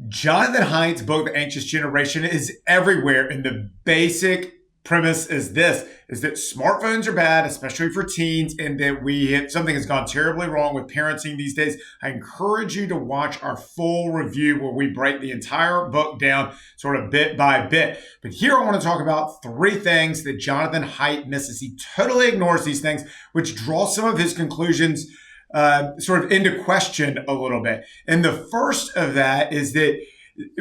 Jonathan Haidt's book, The Anxous Generation, is everywhere. And the basic premise is this, is that smartphones are bad, especially for teens, and that something has gone terribly wrong with parenting these days. I encourage you to watch our full review where we break the entire book down sort of bit by bit. But here I want to talk about three things that Jonathan Haidt misses. He totally ignores these things, which draw some of his conclusions sort of into question a little bit. And the first of that is that,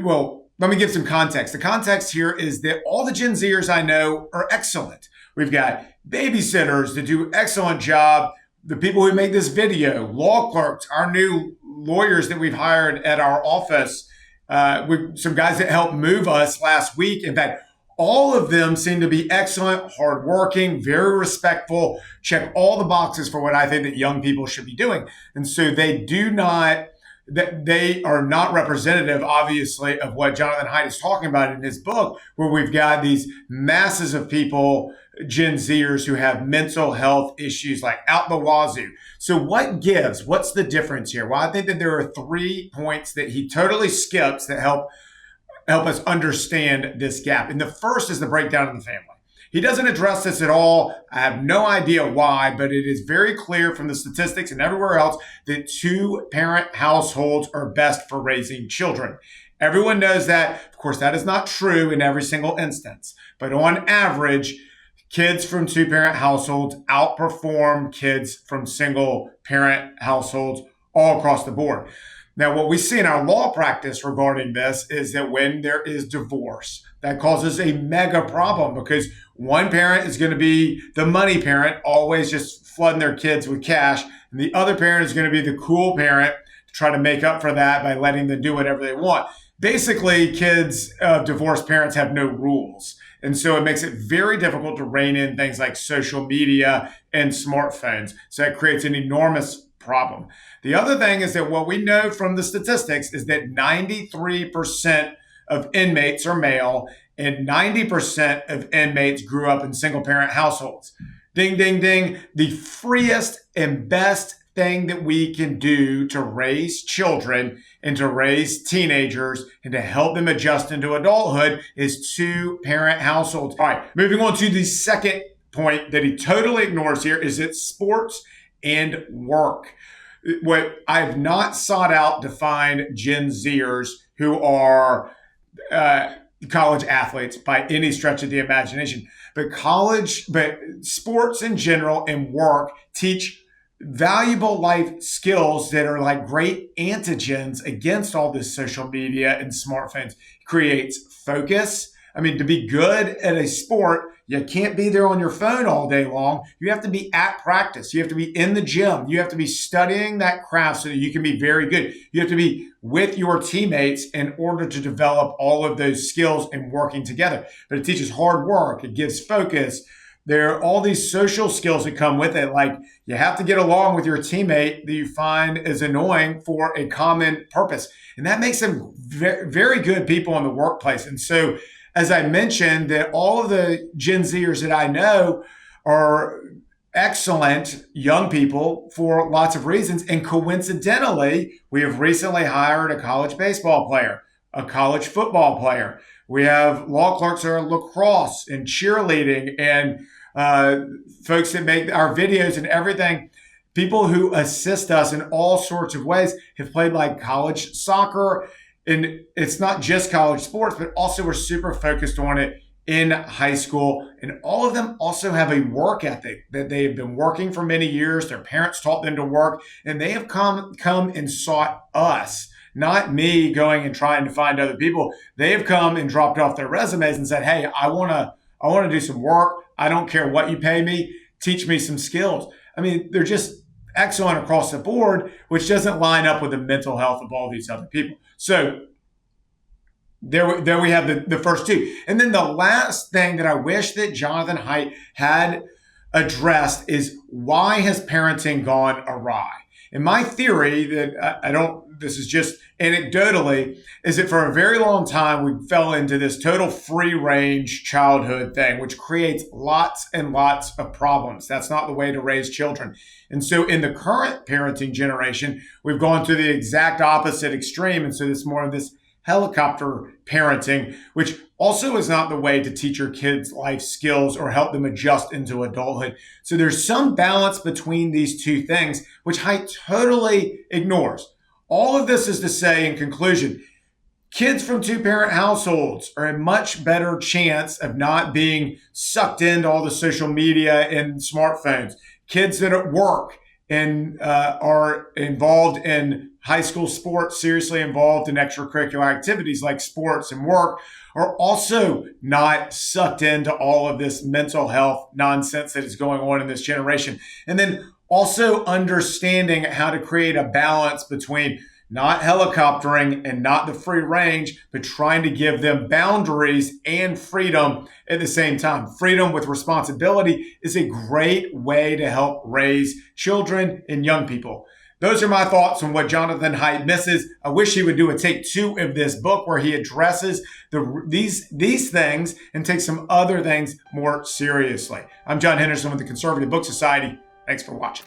well, let me give some context. The context here is that all the Gen Zers I know are excellent. We've got babysitters that do an excellent job. The people who make this video, law clerks, our new lawyers that we've hired at our office, some guys that helped move us last week. In fact, all of them seem to be excellent, hardworking, very respectful, check all the boxes for what I think that young people should be doing. And so they are not representative, obviously, of what Jonathan Haidt is talking about in his book, where we've got these masses of people, Gen Zers, who have mental health issues like out the wazoo. So what gives? What's the difference here? Well, I think that there are 3 points that he totally skips that help us understand this gap. And the first is the breakdown of the family. He doesn't address this at all. I have no idea why, but it is very clear from the statistics and everywhere else that 2-parent households are best for raising children. Everyone knows that. Of course, that is not true in every single instance. But on average, kids from 2-parent households outperform kids from single-parent households all across the board. Now, what we see in our law practice regarding this is that when there is divorce, that causes a mega problem because one parent is going to be the money parent, always just flooding their kids with cash, and the other parent is going to be the cool parent to try to make up for that by letting them do whatever they want. Basically, kids of divorced parents have no rules. And so it makes it very difficult to rein in things like social media and smartphones. So that creates an enormous problem. The other thing is that what we know from the statistics is that 93% of inmates are male and 90% of inmates grew up in single parent households. Ding, ding, ding. The freest and best thing that we can do to raise children and to raise teenagers and to help them adjust into adulthood is 2-parent households. All right, moving on to the second point that he totally ignores here is that sports and work. What I have not sought out to find Gen Zers who are college athletes by any stretch of the imagination, but sports in general and work teach valuable life skills that are like great antigens against all this social media and smartphones. It creates focus. I mean, to be good at a sport, you can't be there on your phone all day long. You have to be at practice. You have to be in the gym. You have to be studying that craft so that you can be very good. You have to be with your teammates in order to develop all of those skills and working together. But it teaches hard work. It gives focus. There are all these social skills that come with it. Like you have to get along with your teammate that you find is annoying for a common purpose. And that makes them very, very good people in the workplace. And so, as I mentioned, that all of the Gen Zers that I know are excellent young people for lots of reasons. And coincidentally, we have recently hired a college baseball player, a college football player. We have law clerks who are lacrosse and cheerleading and folks that make our videos and everything. People who assist us in all sorts of ways have played like college soccer. And it's not just college sports, but also we're super focused on it in high school. And all of them also have a work ethic that they have been working for many years. Their parents taught them to work, and they have come and sought us, not me going and trying to find other people. They have come and dropped off their resumes and said, hey, I want to do some work. I don't care what you pay me. Teach me some skills. I mean, they're just excellent across the board, which doesn't line up with the mental health of all these other people. So there we have the first two. And then the last thing that I wish that Jonathan Haidt had addressed is, why has parenting gone awry? And my theory that this is just anecdotally, is that for a very long time, we fell into this total free range childhood thing, which creates lots and lots of problems. That's not the way to raise children. And so in the current parenting generation, we've gone to the exact opposite extreme. And so it's more of this helicopter parenting, which also is not the way to teach your kids life skills or help them adjust into adulthood. So there's some balance between these two things, which Haidt totally ignores. All of this is to say, in conclusion, kids from two-parent households are a much better chance of not being sucked into all the social media and smartphones. Kids that at work and are involved in high school sports, seriously involved in extracurricular activities like sports and work, are also not sucked into all of this mental health nonsense that is going on in this generation. And then also understanding how to create a balance between not helicoptering and not the free range, but trying to give them boundaries and freedom at the same time. Freedom with responsibility is a great way to help raise children and young people. Those are my thoughts on what Jonathan Haidt misses. I wish he would do a take 2 of this book where he addresses these things and takes some other things more seriously. I'm John Henderson with the Conservative Book Society. Thanks for watching.